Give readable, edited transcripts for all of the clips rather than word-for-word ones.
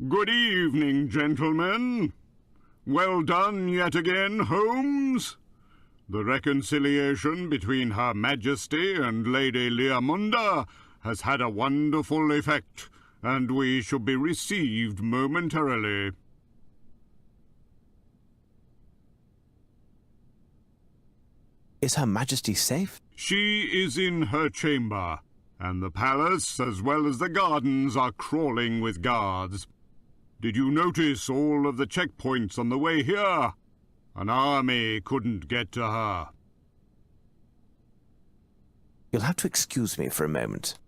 Good evening, gentlemen. Well done yet again, Holmes. The reconciliation between Her Majesty and Lady Leamunda has had a wonderful effect, and we shall be received momentarily. Is Her Majesty safe? She is in her chamber, and the palace as well as the gardens are crawling with guards. Did you notice all of the checkpoints on the way here? An army couldn't get to her. You'll have to excuse me for a moment.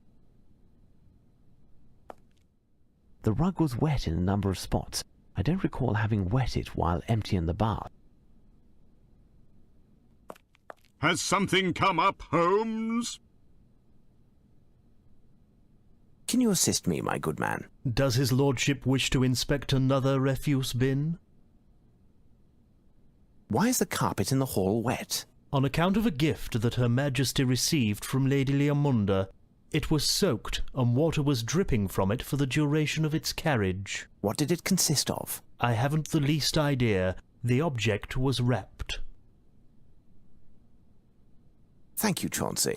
The rug was wet in a number of spots. I don't recall having wet it while emptying the bath. Has something come up, Holmes? Can you assist me, my good man? Does his lordship wish to inspect another refuse bin? Why is the carpet in the hall wet? On account of a gift that Her Majesty received from Lady Leamunda, it was soaked and water was dripping from it for the duration of its carriage. What did it consist of? I haven't the least idea. The object was wrapped. Thank you, Chauncey.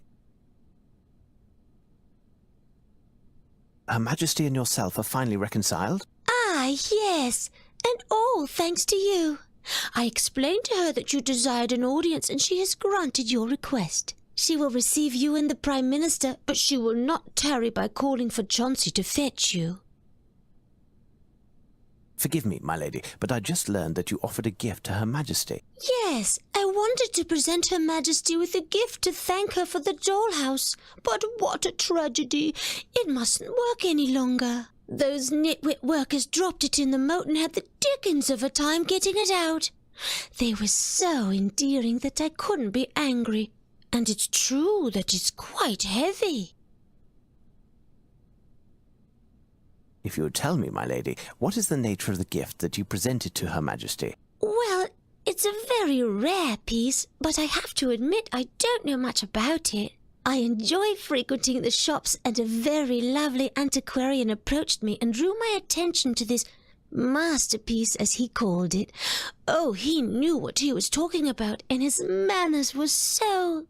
Her Majesty and yourself are finally reconciled? Ah, yes, and all thanks to you. I explained to her that you desired an audience, and she has granted your request. She will receive you and the Prime Minister, but she will not tarry by calling for Chauncey to fetch you. Forgive me, my lady, but I just learned that you offered a gift to Her Majesty. Yes, I wanted to present Her Majesty with a gift to thank her for the dollhouse, but what a tragedy. It mustn't work any longer. Those nitwit workers dropped it in the moat and had the dickens of a time getting it out. They were so endearing that I couldn't be angry, and it's true that it's quite heavy. If you would tell me, my lady, what is the nature of the gift that you presented to Her Majesty? Well, it's a very rare piece, but I have to admit I don't know much about it. I enjoy frequenting the shops, and a very lovely antiquarian approached me and drew my attention to this masterpiece, as he called it. Oh, he knew what he was talking about, and his manners were so...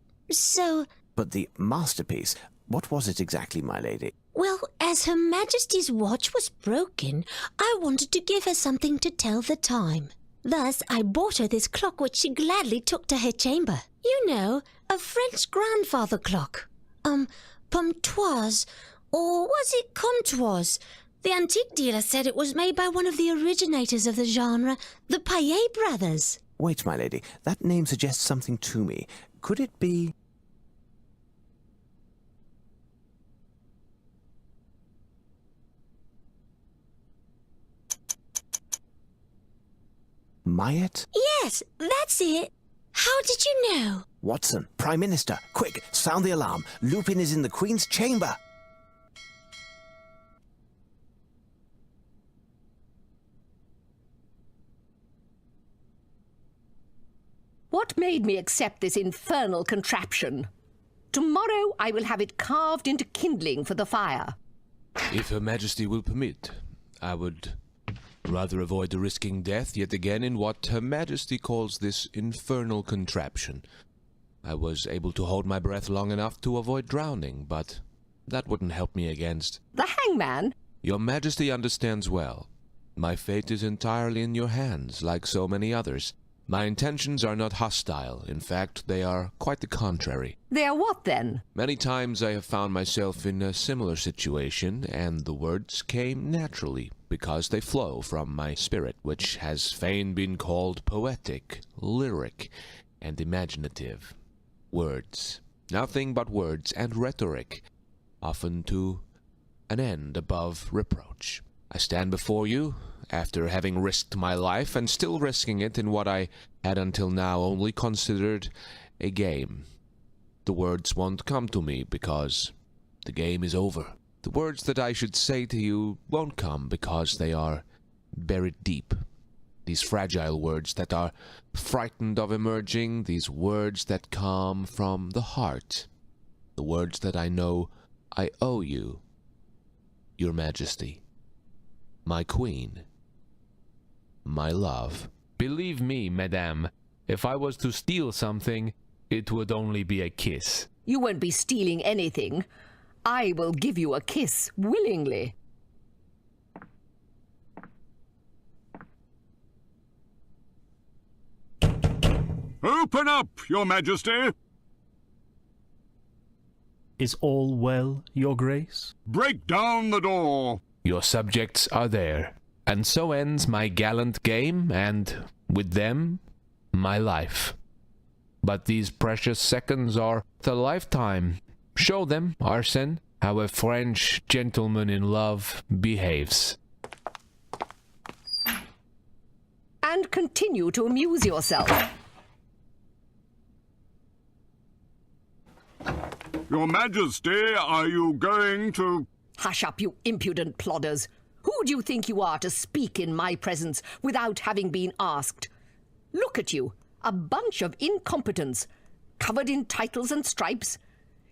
But the masterpiece, what was it exactly, my lady? Well, as Her Majesty's watch was broken, I wanted to give her something to tell the time. Thus, I bought her this clock which she gladly took to her chamber. You know, a French grandfather clock. Pomtoise, or was it comptoise? The antique dealer said it was made by one of the originators of the genre, the Paillet brothers. Wait, my lady, that name suggests something to me. Could it be... Mayet? Yes, that's it. How did you know? Watson, Prime Minister, quick, sound the alarm. Lupin is in the Queen's chamber. What made me accept this infernal contraption? Tomorrow I will have it carved into kindling for the fire. If Her Majesty will permit, I would rather avoid risking death yet again in what Her Majesty calls this infernal contraption. I was able to hold my breath long enough to avoid drowning, but that wouldn't help me against... The hangman? Your Majesty understands well. My fate is entirely in your hands, like so many others. My intentions are not hostile. In fact, they are quite the contrary. They are what, then? Many times I have found myself in a similar situation, and the words came naturally, because they flow from my spirit, which has fain been called poetic, lyric, and imaginative. Words. Nothing but words and rhetoric, often to an end above reproach. I stand before you, after having risked my life, and still risking it in what I had until now only considered a game. The words won't come to me because the game is over. The words that I should say to you won't come because they are buried deep. These fragile words that are frightened of emerging, these words that come from the heart. The words that I know I owe you, Your Majesty. My queen. My love. Believe me, madame, if I was to steal something, it would only be a kiss. You won't be stealing anything. I will give you a kiss willingly. Open up, Your Majesty! Is all well, Your Grace? Break down the door! Your subjects are there, and so ends my gallant game, and, with them, my life. But these precious seconds are the lifetime. Show them, Arsene, how a French gentleman in love behaves. And continue to amuse yourself. Your Majesty, are you going to... Hush up, you impudent plodders. Who do you think you are to speak in my presence without having been asked? Look at you, a bunch of incompetents, covered in titles and stripes.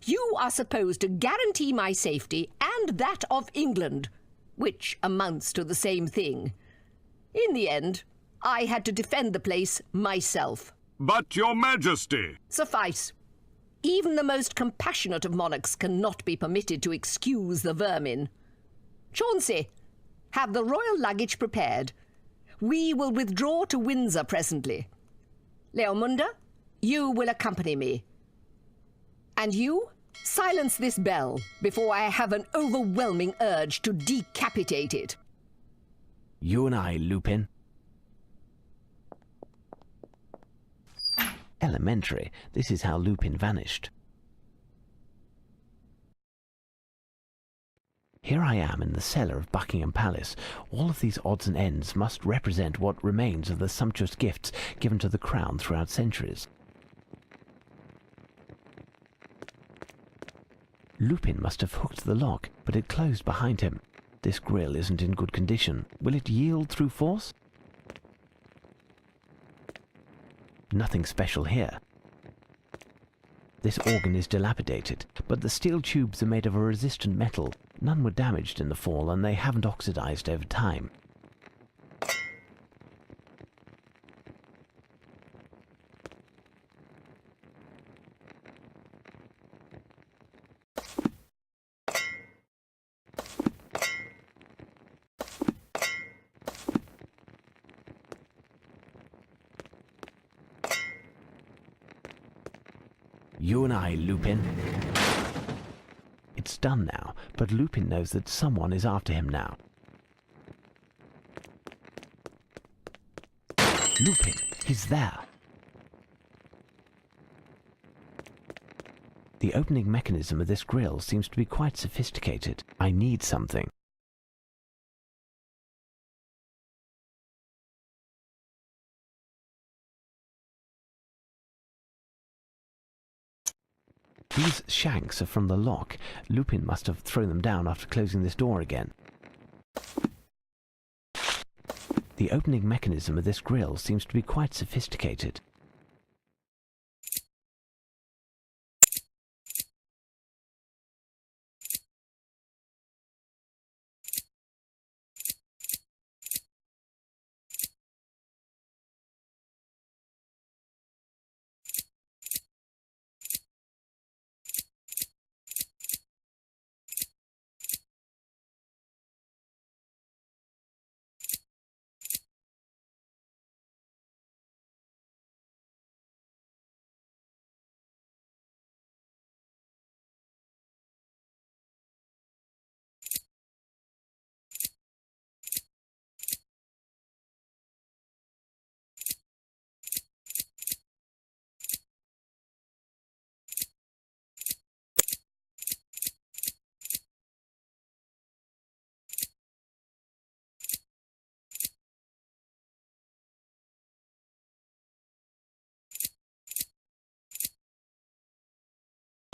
You are supposed to guarantee my safety and that of England, which amounts to the same thing. In the end, I had to defend the place myself. But, Your Majesty... Suffice. Even the most compassionate of monarchs cannot be permitted to excuse the vermin. Chauncey, have the royal luggage prepared. We will withdraw to Windsor presently. Leomunda, you will accompany me. And you, silence this bell before I have an overwhelming urge to decapitate it. You and I, Lupin. Elementary. This is how Lupin vanished. Here I am in the cellar of Buckingham Palace. All of these odds and ends must represent what remains of the sumptuous gifts given to the crown throughout centuries. Lupin must have hooked the lock, but it closed behind him. This grille isn't in good condition. Will it yield through force? Nothing special here. This organ is dilapidated, but the steel tubes are made of a resistant metal. None were damaged in the fall, and they haven't oxidized over time. You and I, Lupin. It's done now, but Lupin knows that someone is after him now. Lupin, he's there. The opening mechanism of this grille seems to be quite sophisticated. I need something. These shanks are from the lock. Lupin must have thrown them down after closing this door again. The opening mechanism of this grille seems to be quite sophisticated.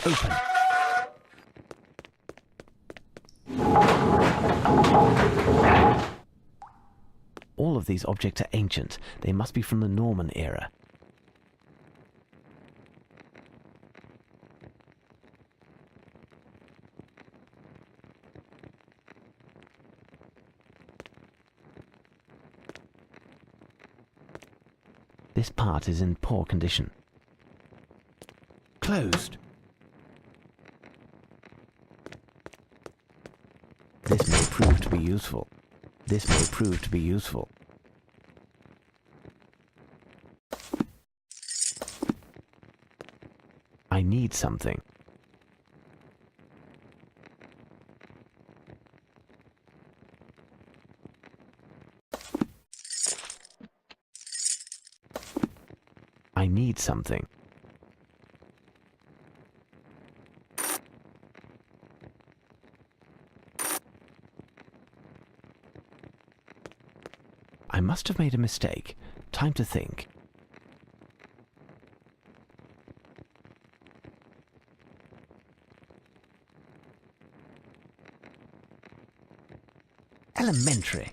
Open. All of these objects are ancient. They must be from the Norman era. This part is in poor condition. Closed. This may prove to be useful. This may prove to be useful. I need something. I need something. I must have made a mistake. Time to think. Elementary.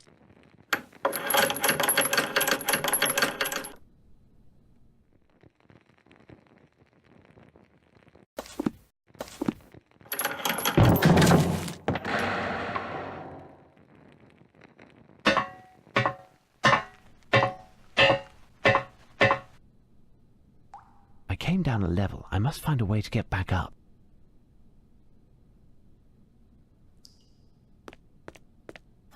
I came down a level. I must find a way to get back up.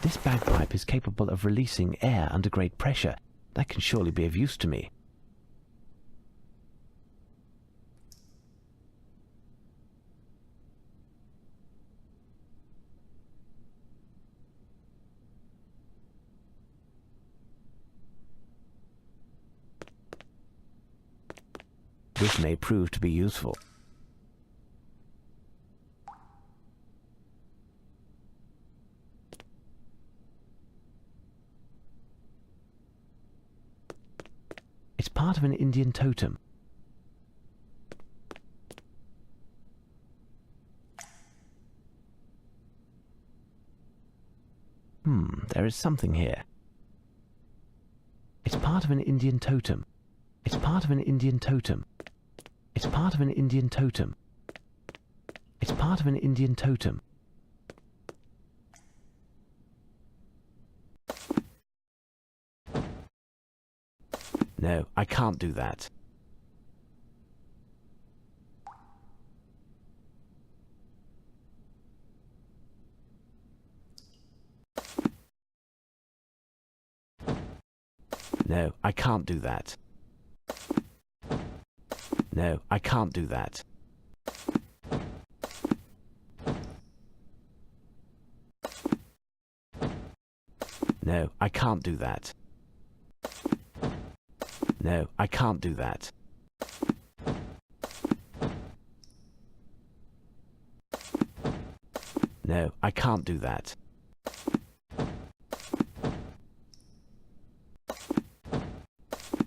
This bagpipe is capable of releasing air under great pressure. That can surely be of use to me. This may prove to be useful. It's part of an Indian totem. There is something here. It's part of an Indian totem. It's part of an Indian totem. It's part of an Indian totem. It's part of an Indian totem. No, I can't do that. No, I can't do that. No, I can't do that. No, I can't do that. No, I can't do that. No, I can't do that.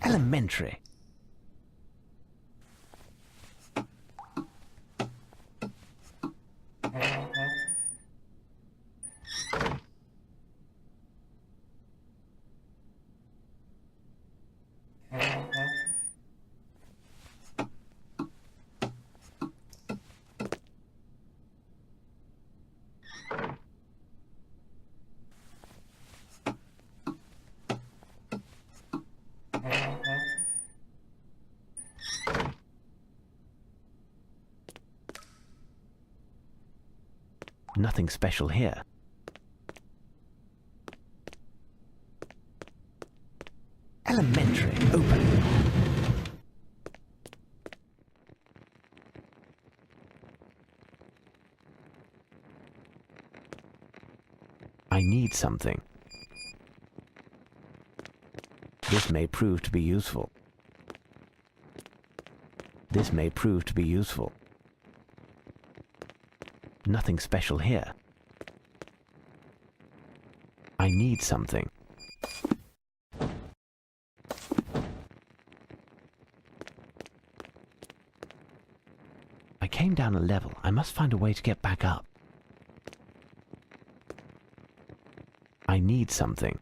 Elementary. Nothing special here. Elementary. Open. I need something. This may prove to be useful. This may prove to be useful. Nothing special here. I need something. I came down a level. I must find a way to get back up. I need something.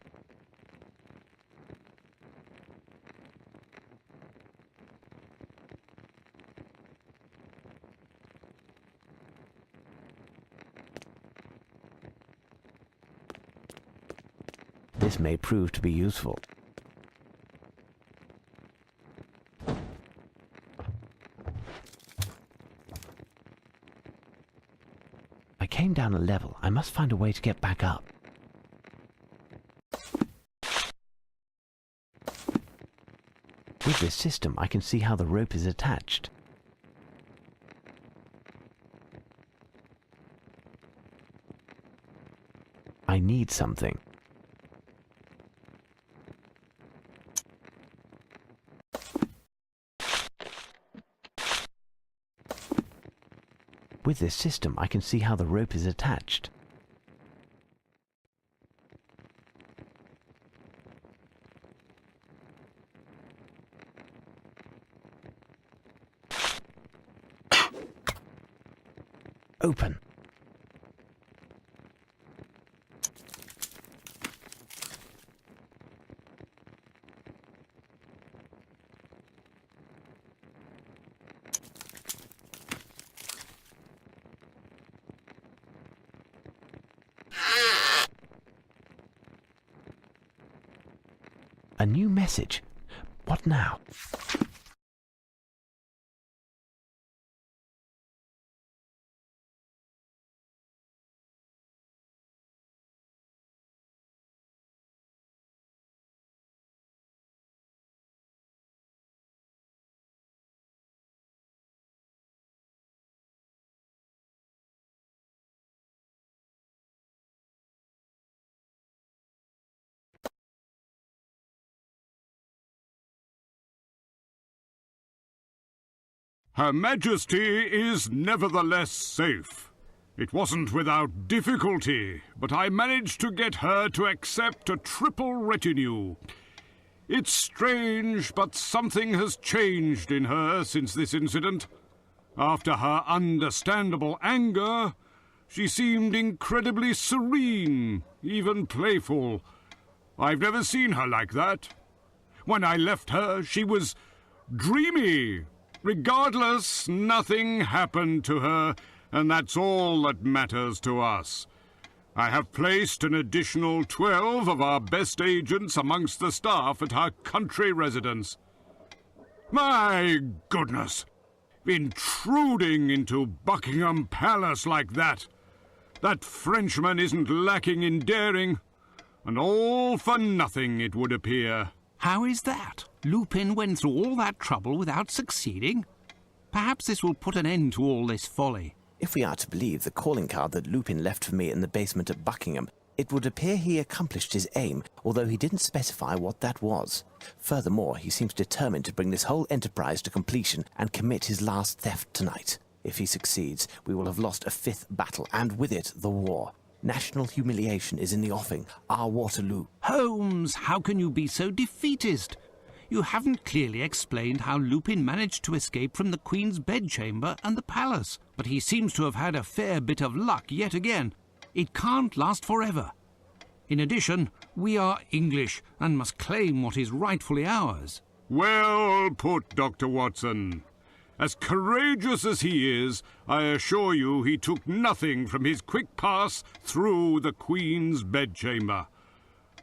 This may prove to be useful. came down a level. I must find a way to get back up. With this system, I can see how the rope is attached. I need something. With this system, I can see how the rope is attached. Open. A new message. What now? Her Majesty is nevertheless safe. It wasn't without difficulty, but I managed to get her to accept a triple retinue. It's strange, but something has changed in her since this incident. After her understandable anger, she seemed incredibly serene, even playful. I've never seen her like that. When I left her, she was dreamy. Regardless, nothing happened to her, and that's all that matters to us. I have placed an additional 12 of our best agents amongst the staff at her country residence. My goodness! Intruding into Buckingham Palace like that! That Frenchman isn't lacking in daring, and all for nothing, it would appear. How is that? Lupin went through all that trouble without succeeding? Perhaps this will put an end to all this folly. If we are to believe the calling card that Lupin left for me in the basement at Buckingham, it would appear he accomplished his aim, although he didn't specify what that was. Furthermore, he seems determined to bring this whole enterprise to completion and commit his last theft tonight. If he succeeds, we will have lost a 5th battle, and with it, the war. National humiliation is in the offing, our Waterloo. Holmes, how can you be so defeatist? You haven't clearly explained how Lupin managed to escape from the Queen's bedchamber and the palace, but he seems to have had a fair bit of luck yet again. It can't last forever. In addition, we are English and must claim what is rightfully ours. Well put, Dr. Watson. As courageous as he is, I assure you he took nothing from his quick pass through the Queen's bedchamber.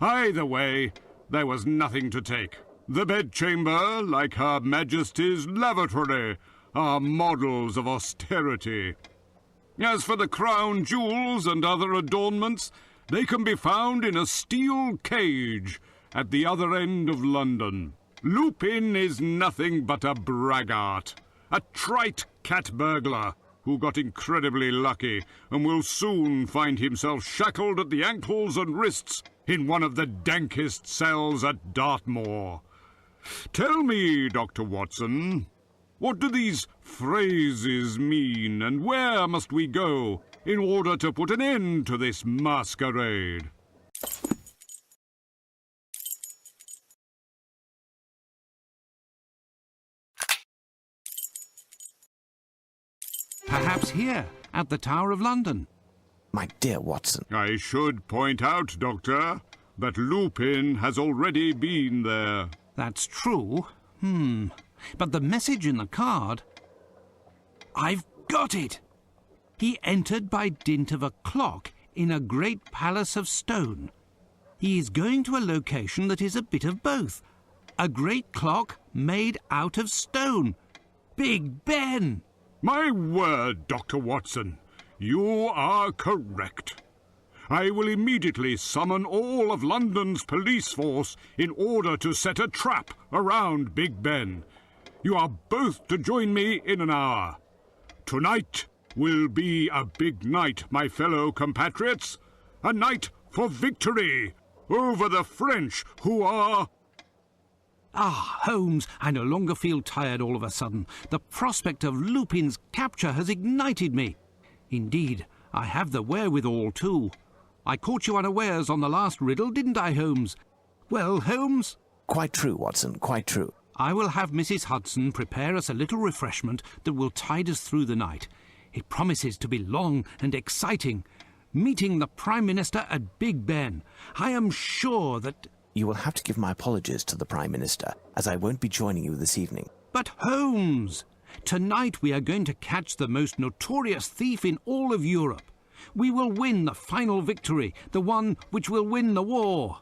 Either way, there was nothing to take. The bedchamber, like Her Majesty's lavatory, are models of austerity. As for the crown jewels and other adornments, they can be found in a steel cage at the other end of London. Lupin is nothing but a braggart. A trite cat burglar who got incredibly lucky and will soon find himself shackled at the ankles and wrists in one of the dankest cells at Dartmoor. Tell me, Dr. Watson, what do these phrases mean, and where must we go in order to put an end to this masquerade? Perhaps here, at the Tower of London. My dear Watson. I should point out, Doctor, that Lupin has already been there. That's true. But the message in the card... I've got it! He entered by dint of a clock in a great palace of stone. He is going to a location that is a bit of both. A great clock made out of stone. Big Ben! My word, Dr. Watson, You are correct. I will immediately summon all of London's police force in order to set a trap around Big Ben. You are both to join me in an hour. Tonight will be a big night, my fellow compatriots. A night for victory over the French, who are... Ah, Holmes, I no longer feel tired all of a sudden. The prospect of Lupin's capture has ignited me. Indeed, I have the wherewithal too. I caught you unawares on the last riddle, didn't I, Holmes? Well, Holmes? Quite true, Watson, quite true. I will have Mrs. Hudson prepare us a little refreshment that will tide us through the night. It promises to be long and exciting. Meeting the Prime Minister at Big Ben. I am sure that... You will have to give my apologies to the Prime Minister, as I won't be joining you this evening. But Holmes, tonight we are going to catch the most notorious thief in all of Europe. We will win the final victory, the one which will win the war.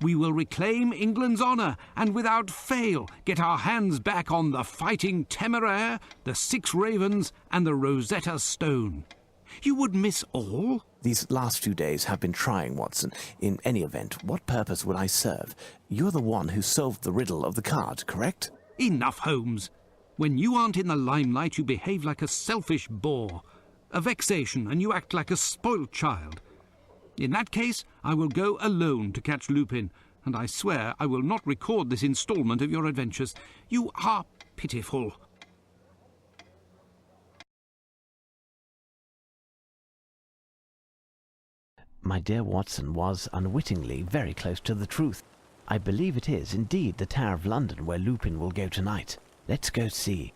We will reclaim England's honour and without fail get our hands back on the Fighting Temeraire, the Six Ravens and the Rosetta Stone. You would miss all? These last few days have been trying, Watson. In any event, what purpose would I serve? You're the one who solved the riddle of the card, correct? Enough, Holmes. When you aren't in the limelight, you behave like a selfish boor. A vexation, and you act like a spoilt child. In that case, I will go alone to catch Lupin, and I swear I will not record this instalment of your adventures. You are pitiful. My dear Watson was, unwittingly, very close to the truth. I believe it is, indeed, the Tower of London where Lupin will go tonight. Let's go see.